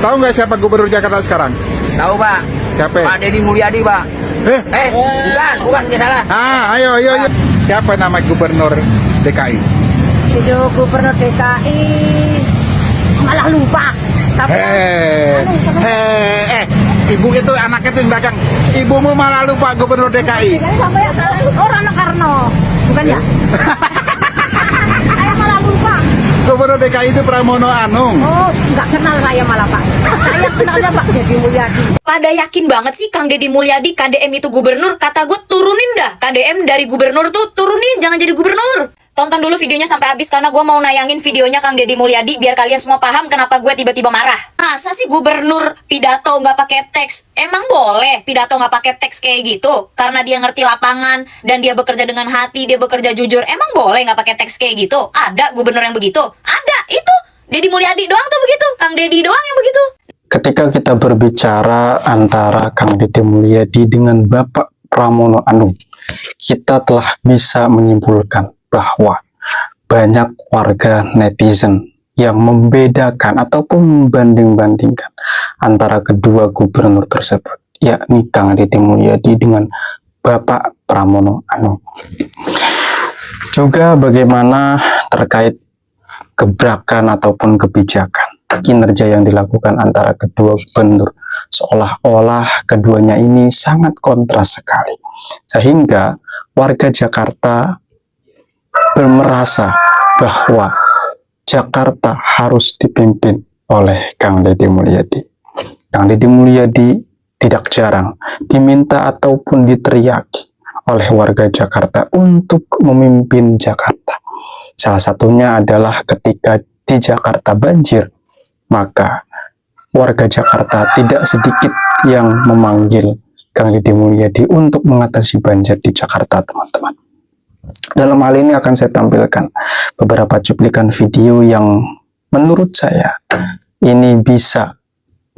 Tahu nggak siapa gubernur Jakarta sekarang? Tahu Pak? Siapa? Pak Deddy Mulyadi Pak. Bukan salah. Ayo. Siapa nama gubernur DKI? Itu gubernur DKI malah lupa. Tapi Ibu itu anaknya itu yang dagang. Ibumu malah lupa gubernur DKI. sampai orang Karno, bukan ya? Saya malah lupa. Gubernur DKI itu Pramono Anung. Oh, nggak kenal saya malah Pak. Saya kenalnya Pak Deddy Mulyadi. Pada yakin banget sih Kang Deddy Mulyadi KDM itu gubernur. Kata gue turunin dah KDM dari gubernur tuh, turunin, jangan jadi gubernur. Tonton dulu videonya sampai habis karena gue mau nayangin videonya Kang Deddy Mulyadi biar kalian semua paham kenapa gue tiba-tiba marah. Masa sih gubernur pidato nggak pakai teks? Emang boleh pidato nggak pakai teks kayak gitu? Karena dia ngerti lapangan dan dia bekerja dengan hati, dia bekerja jujur. Emang boleh nggak pakai teks kayak gitu? Ada gubernur yang begitu? Ada, itu Deddy Mulyadi doang tuh begitu. Kang Deddy doang yang begitu. Ketika kita berbicara antara Kang Deddy Mulyadi dengan Bapak Pramono Anung, kita telah bisa menyimpulkan bahwa banyak warga netizen yang membedakan ataupun membanding-bandingkan antara kedua gubernur tersebut, yakni Kang Deddy Mulyadi dengan Bapak Pramono Anung. Juga bagaimana terkait gebrakan ataupun kebijakan kinerja yang dilakukan antara kedua gubernur, seolah-olah keduanya ini sangat kontras sekali, sehingga warga Jakarta merasa bahwa Jakarta harus dipimpin oleh Kang Deddy Mulyadi. Kang Deddy Mulyadi tidak jarang diminta ataupun diteriaki oleh warga Jakarta untuk memimpin Jakarta. Salah satunya adalah ketika di Jakarta banjir, maka warga Jakarta tidak sedikit yang memanggil Kang Deddy Mulyadi untuk mengatasi banjir di Jakarta, teman-teman. Dalam hal ini akan saya tampilkan beberapa cuplikan video yang menurut saya ini bisa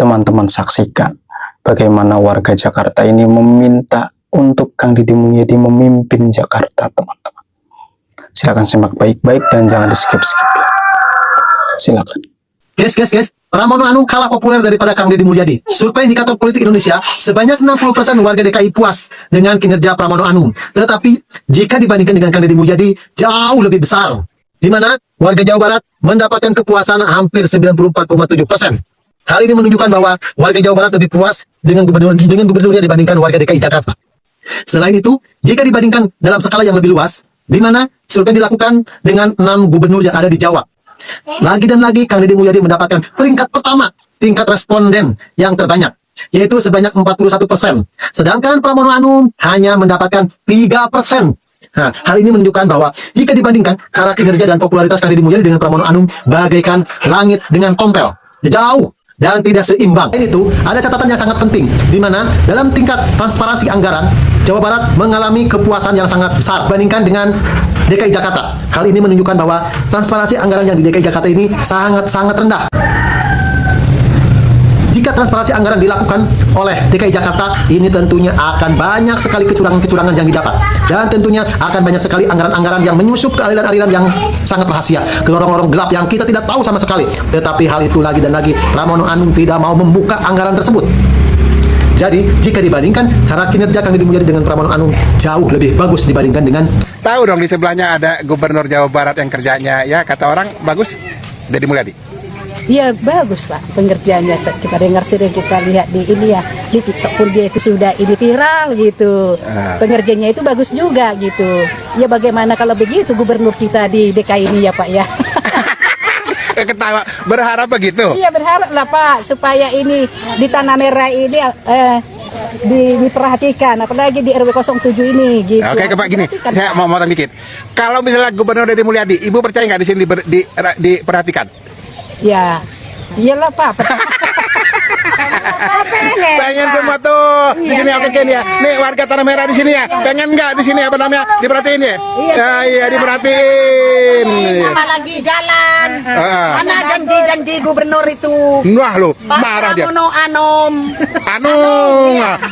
teman-teman saksikan bagaimana warga Jakarta ini meminta untuk Kang Deddy Mulyadi memimpin Jakarta, teman-teman. Silakan simak baik-baik dan jangan di-skip-skip. Silakan. Guys, Pramono Anung kalah populer daripada Kang Deddy Mulyadi. Survei indikator politik Indonesia, sebanyak 60% warga DKI puas dengan kinerja Pramono Anung. Tetapi, jika dibandingkan dengan Kang Deddy Mulyadi, jauh lebih besar. Di mana warga Jawa Barat mendapatkan kepuasan hampir 94,7%. Hal ini menunjukkan bahwa warga Jawa Barat lebih puas dengan gubernurnya dibandingkan warga DKI Jakarta. Selain itu, jika dibandingkan dalam skala yang lebih luas, di mana survei dilakukan dengan 6 gubernur yang ada di Jawa. Lagi dan lagi Kang Deddy Mulyadi mendapatkan peringkat pertama tingkat responden yang terbanyak, yaitu sebanyak 41%. Sedangkan Pramono Anung hanya mendapatkan 3%. Nah, hal ini menunjukkan bahwa jika dibandingkan cara kinerja dan popularitas Kang Deddy Mulyadi dengan Pramono Anung bagaikan langit dengan tompel, jauh dan tidak seimbang. Ini tuh ada catatan yang sangat penting, di mana dalam tingkat transparansi anggaran Jawa Barat mengalami kepuasan yang sangat besar dibandingkan dengan DKI Jakarta. Hal ini menunjukkan bahwa transparansi anggaran yang di DKI Jakarta ini sangat-sangat rendah. Jika transparansi anggaran dilakukan oleh DKI Jakarta, ini tentunya akan banyak sekali kecurangan-kecurangan yang didapat. Dan tentunya akan banyak sekali anggaran-anggaran yang menyusup ke aliran-aliran yang sangat rahasia, ke lorong-lorong gelap yang kita tidak tahu sama sekali. Tetapi hal itu lagi dan lagi, Pramono Anung tidak mau membuka anggaran tersebut. Jadi, jika dibandingkan, cara kinerja Kang Deddy Mulyadi dengan Pramono Anung jauh lebih bagus dibandingkan dengan... Tahu dong di sebelahnya ada gubernur Jawa Barat yang kerjanya ya kata orang bagus, Deddy Mulyadi. Iya bagus Pak pengerjaannya, kita dengar sering, kita lihat di ini ya di TikTok pun dia itu sudah ini viral gitu. Pengerjaannya itu bagus juga gitu. Ya bagaimana kalau begitu gubernur kita di DKI ini ya Pak ya. Ketawa, berharap begitu. Iya berharap lah Pak supaya ini di Tanah Merah ini diperhatikan, apalagi di RW 07 ini gitu. Oke, Pak gini, saya mau motong dikit. Kalau misalnya gubernur Deddy Mulyadi, Ibu percaya nggak di sini diperhatikan? Ya, iyalah Pak. Pengen semua tuh di sini. Oke Ken ya. Nih warga Tanah Merah di sini ya. Pengen nggak di sini apa namanya? Diperhatiin ya? Iya diperhatiin. Apalagi jalan. Ah. Mana janji-janji gubernur itu? Wah lu marah dia. Pramono Anom. Anu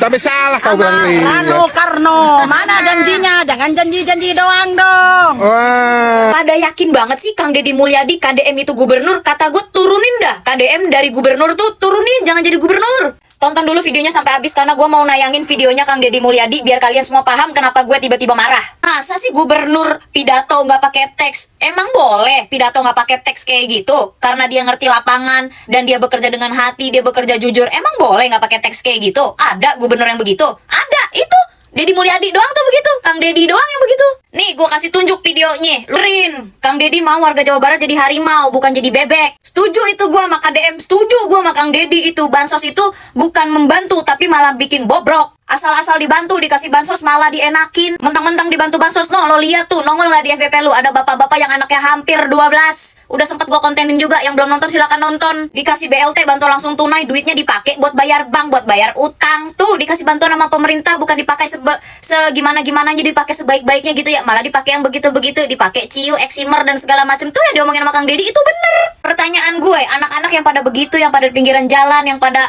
sampai salah kau bilang nih. Rano Karno. Mana janjinya? Jangan janji-janji doang dong. Wah. Pada yakin banget sih Kang Deddy Mulyadi KDM itu gubernur, kata gue turunin dah KDM dari gubernur tuh, turunin, jangan jadi gubernur. Tonton dulu videonya sampai habis karena gue mau nayangin videonya Kang Deddy Mulyadi biar kalian semua paham kenapa gue tiba-tiba marah. Masa sih gubernur pidato nggak pakai teks? Emang boleh pidato nggak pakai teks kayak gitu? Karena dia ngerti lapangan dan dia bekerja dengan hati, dia bekerja jujur. Emang boleh nggak pakai teks kayak gitu? Ada gubernur yang begitu? Ada, itu Deddy Mulyadi doang tuh begitu, Kang Deddy doang yang begitu. Nih, gue kasih tunjuk videonya. Lurin, Kang Deddy mau warga Jawa Barat jadi harimau, bukan jadi bebek. Setuju itu gue sama KDM, setuju gue sama Kang Deddy itu. Bansos itu bukan membantu, tapi malah bikin bobrok. Asal-asal dibantu, dikasih bansos malah dienakin. Mentang-mentang dibantu bansos, no, lo lihat tuh, nongol nggak di FVP lu. Ada bapak-bapak yang anaknya hampir 12. Udah sempet gue kontenin juga, yang belum nonton silakan nonton. Dikasih BLT, bantuan langsung tunai, duitnya dipakai buat bayar bank, buat bayar utang. Tuh, dikasih bantuan sama pemerintah, bukan dipakai segimana-gimana aja, dipakai sebaik-baiknya gitu ya. Malah dipakai yang begitu-begitu, dipakai ciu, eksimer, dan segala macam. Tuh yang diomongin sama Kang Deddy itu bener. Pertanyaan gue, anak-anak yang pada begitu, yang pada di pinggiran jalan, yang pada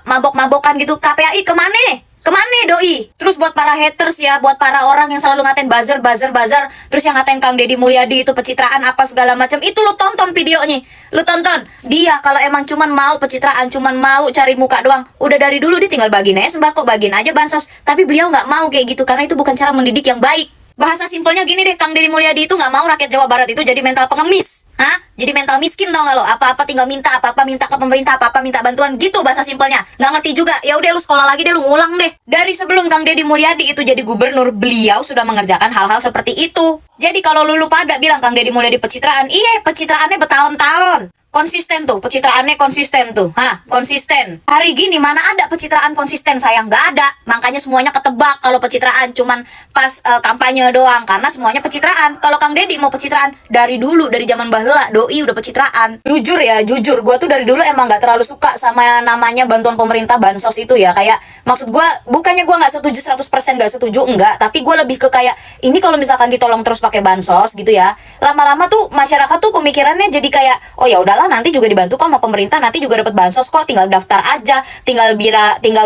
mabok-mabokan gitu, KPAI kemana? Kemana doi? Terus buat para haters ya, buat para orang yang selalu ngatain buzzer, terus yang ngatain Kang Deddy Mulyadi itu pencitraan apa segala macam, itu lu tonton videonya, lu tonton. Dia kalau emang cuman mau pencitraan, cuman mau cari muka doang, udah dari dulu dia tinggal bagiin aja sembako, bagiin aja bansos. Tapi beliau nggak mau kayak gitu karena itu bukan cara mendidik yang baik. Bahasa simpelnya gini deh, Kang Deddy Mulyadi itu nggak mau rakyat Jawa Barat itu jadi mental pengemis. Hah? Jadi mental miskin tau gak lo? Apa-apa tinggal minta, apa-apa minta ke pemerintah, apa-apa minta bantuan gitu bahasa simpelnya. Nggak ngerti juga. Ya udah lu sekolah lagi deh, lu ngulang deh. Dari sebelum Kang Deddy Mulyadi itu jadi gubernur, beliau sudah mengerjakan hal-hal seperti itu. Jadi kalau lu pada bilang Kang Deddy Mulyadi pencitraan, iya pencitraannya bertahun-tahun. Konsisten tuh, pencitraannya konsisten tuh. Hah, konsisten. Hari gini mana ada pencitraan konsisten, sayang, nggak ada. Makanya semuanya ketebak kalau pencitraan cuman pas kampanye doang, karena semuanya pencitraan. Kalau Kang Deddy mau pencitraan dari dulu, dari zaman baheula, doi udah pencitraan. Jujur ya, jujur, gue tuh dari dulu emang nggak terlalu suka sama namanya bantuan pemerintah bansos itu ya. Kayak maksud gue, bukannya gue nggak setuju 100% nggak setuju, enggak. Tapi gue lebih ke kayak ini kalau misalkan ditolong terus pakai bansos gitu ya, lama-lama tuh masyarakat tuh pemikirannya jadi kayak oh ya udahlah, nanti juga dibantu kok sama pemerintah, nanti juga dapat bansos kok, tinggal daftar aja, tinggal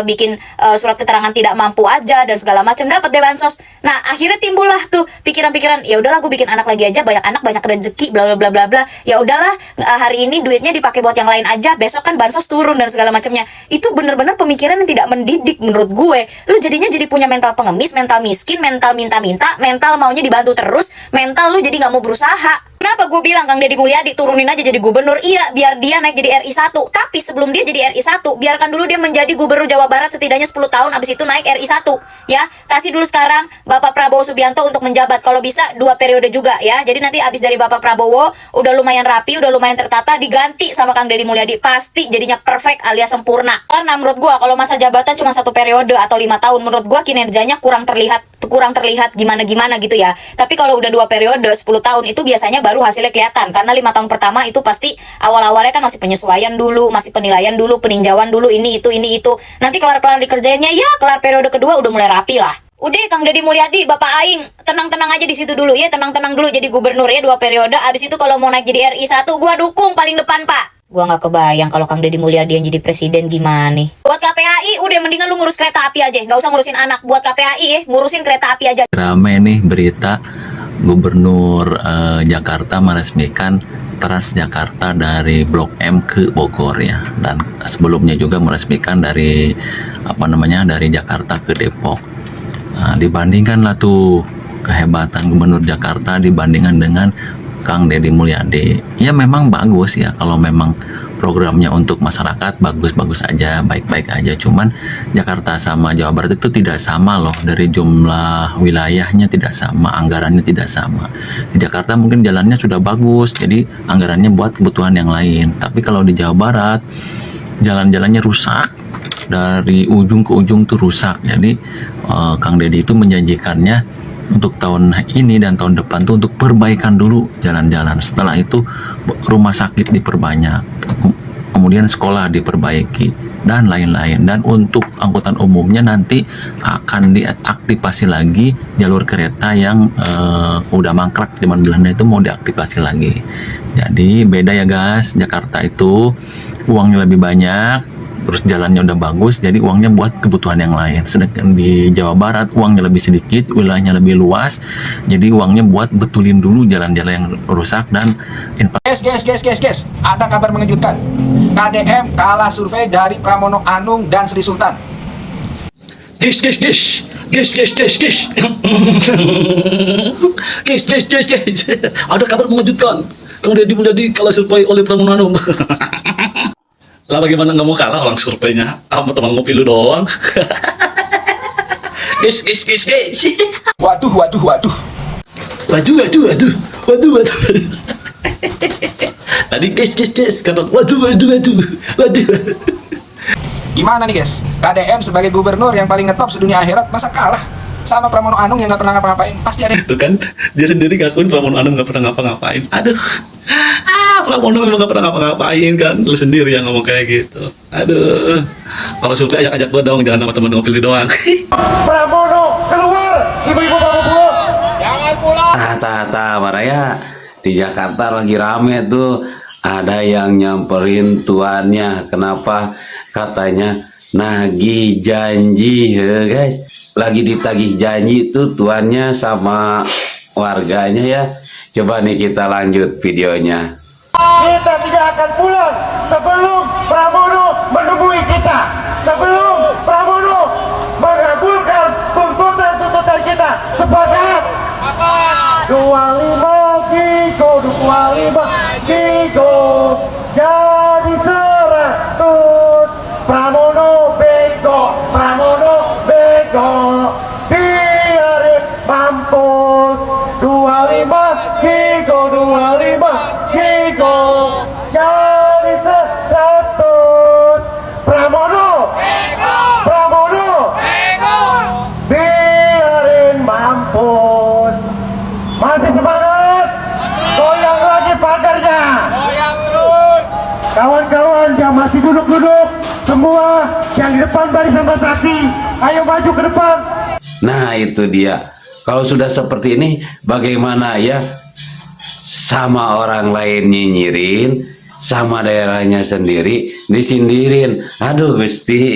bikin surat keterangan tidak mampu aja dan segala macam, dapat deh bansos. Nah akhirnya timbullah tuh pikiran-pikiran, ya udahlah gue bikin anak lagi aja, banyak anak banyak rezeki, bla bla bla bla bla. Ya udahlah, hari ini duitnya dipakai buat yang lain aja, besok kan bansos turun dan segala macamnya. Itu bener-bener pemikiran yang tidak mendidik menurut gue. Lu jadinya jadi punya mental pengemis, mental miskin, mental minta-minta, mental maunya dibantu terus, mental lu jadi nggak mau berusaha. Kenapa gue bilang Kang Deddy Mulyadi turunin aja jadi gubernur? Iya, biar dia naik jadi RI 1. Tapi sebelum dia jadi RI 1, biarkan dulu dia menjadi gubernur Jawa Barat setidaknya 10 tahun, abis itu naik RI 1. Ya, kasih dulu sekarang Bapak Prabowo Subianto untuk menjabat. Kalau bisa 2 periode juga ya. Jadi nanti abis dari Bapak Prabowo, udah lumayan rapi, udah lumayan tertata, diganti sama Kang Deddy Mulyadi. Pasti jadinya perfect alias sempurna. Karena menurut gue, kalau masa jabatan cuma 1 periode atau 5 tahun, menurut gue kinerjanya kurang terlihat gimana-gimana gitu ya. Tapi kalau udah 2 periode 10 tahun itu biasanya baru hasilnya kelihatan. Karena 5 tahun pertama itu pasti awal-awalnya kan masih penyesuaian dulu, masih penilaian dulu, peninjauan dulu, ini itu. Nanti kelar-kelar dikerjainnya ya kelar periode kedua udah mulai rapi lah. Udah Kang Deddy Mulyadi, Bapak Aing, tenang-tenang aja di situ dulu ya, tenang-tenang dulu jadi gubernur ya 2 periode. Abis itu kalau mau naik jadi RI 1, gua dukung paling depan, Pak. Gua nggak kebayang kalau Kang Deddy Mulyadi yang jadi presiden gimana nih. Buat KPAI udah mendingan lu ngurus kereta api aja, nggak usah ngurusin anak. Buat KPAI ya, ngurusin kereta api aja. Ramai nih berita Gubernur Jakarta meresmikan Transjakarta dari Blok M ke Bogor ya, dan sebelumnya juga meresmikan dari dari Jakarta ke Depok. Nah, dibandingkanlah tuh kehebatan Gubernur Jakarta dibandingkan dengan Kang Deddy Mulyadi. Ya memang bagus ya, kalau memang programnya untuk masyarakat bagus-bagus aja, baik-baik aja. Cuman Jakarta sama Jawa Barat itu tidak sama loh, dari jumlah wilayahnya tidak sama, anggarannya tidak sama. Di Jakarta mungkin jalannya sudah bagus, jadi anggarannya buat kebutuhan yang lain. Tapi kalau di Jawa Barat jalan-jalannya rusak, dari ujung ke ujung tuh rusak. Jadi Kang Deddy itu menjanjikannya untuk tahun ini dan tahun depan tuh untuk perbaikan dulu jalan-jalan. Setelah itu rumah sakit diperbanyak, kemudian sekolah diperbaiki, dan lain-lain. Dan untuk angkutan umumnya nanti akan diaktifasi lagi jalur kereta yang udah mangkrak zaman Belanda itu mau diaktifasi lagi. Jadi beda ya guys, Jakarta itu uangnya lebih banyak, terus jalannya udah bagus, jadi uangnya buat kebutuhan yang lain. Sedangkan di Jawa Barat uangnya lebih sedikit, wilayahnya lebih luas, jadi uangnya buat betulin dulu jalan-jalan yang rusak dan Guys, ada kabar mengejutkan. KDM kalah survei dari Pramono Anung dan Sri Sultan. Guys. Ada kabar mengejutkan. Kang Deddy Mulyadi kalah survei oleh Pramono Anung. Lah bagaimana nggak mau kalah orang surveinya? Sama teman ngopi lu doang. Guys. Waduh. Waduh. Tadi guys kata waduh. Gimana nih guys? KDM sebagai gubernur yang paling ngetop sedunia akhirat masa kalah sama Pramono Anung yang nggak pernah ngapa-ngapain? Pasti ada. Itu kan dia sendiri ngakuin Pramono Anung nggak pernah ngapa-ngapain. Aduh. Pramono memang gak pernah ngapa-ngapain kan, lu sendiri yang ngomong kayak gitu. Aduh, kalau survei ajak gua dong, jangan sama temen ngopi doang. Pramono keluar, ibu-ibu bapak pulang. Jangan pulang. Maraya di Jakarta lagi rame tuh, ada yang nyamperin tuannya. Kenapa? Katanya nagih janji, ya guys. Lagi ditagih janji tuh tuannya sama warganya ya. Coba nih kita lanjut videonya. Kita tidak akan pulang sebelum Pramono menemui kita. Sebelum Pramono mengabulkan tuntutan kita. Sepakat? 25 Gigo jadi 100. Pramono bego biarin mampus. 25 Gigo jadi 100. Pramono biarin mampus. Masih semangat? Goyang lagi pagarnya. Goyang terus. Kawan-kawan yang masih duduk-duduk, semua yang di depan barisan bersaksi, ayo maju ke depan. Nah itu dia. Kalau sudah seperti ini bagaimana ya? Sama orang lain nyinyirin, sama daerahnya sendiri disindirin. Aduh Gusti.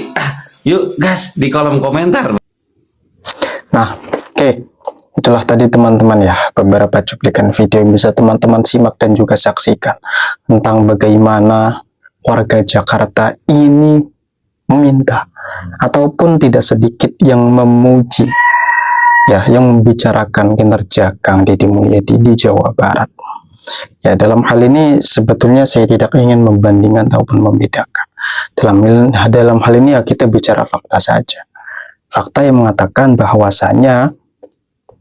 Yuk gas di kolom komentar. Nah, oke. Itulah tadi teman-teman ya, beberapa cuplikan video yang bisa teman-teman simak dan juga saksikan tentang bagaimana warga Jakarta ini meminta ataupun tidak sedikit yang memuji ya, yang membicarakan kinerja Kang Deddy Mulyadi di Jawa Barat. Ya, dalam hal ini sebetulnya saya tidak ingin membandingkan ataupun membedakan. Dalam hal ini ya kita bicara fakta saja. Fakta yang mengatakan bahwasanya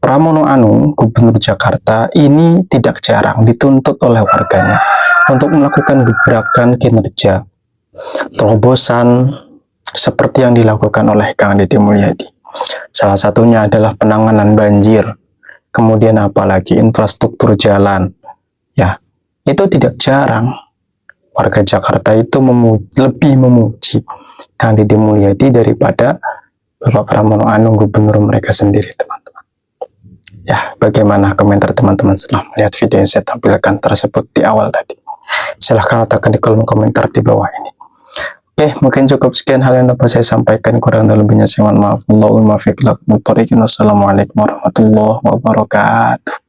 Pramono Anung, Gubernur Jakarta, ini tidak jarang dituntut oleh warganya untuk melakukan gebrakan kinerja, terobosan seperti yang dilakukan oleh Kang Deddy Mulyadi. Salah satunya adalah penanganan banjir, kemudian apalagi infrastruktur jalan. Ya, itu tidak jarang warga Jakarta itu lebih memuji Kang Deddy Mulyadi daripada Bapak Pramono Anung, Gubernur mereka sendiri, teman-teman. Ya, bagaimana komentar teman-teman setelah melihat video yang saya tampilkan tersebut di awal tadi? Silahkan letakkan di kolom komentar di bawah ini. Oke, mungkin cukup sekian hal yang dapat saya sampaikan. Kurang dan lebihnya saya mohon maaf. Assalamualaikum warahmatullahi wabarakatuh.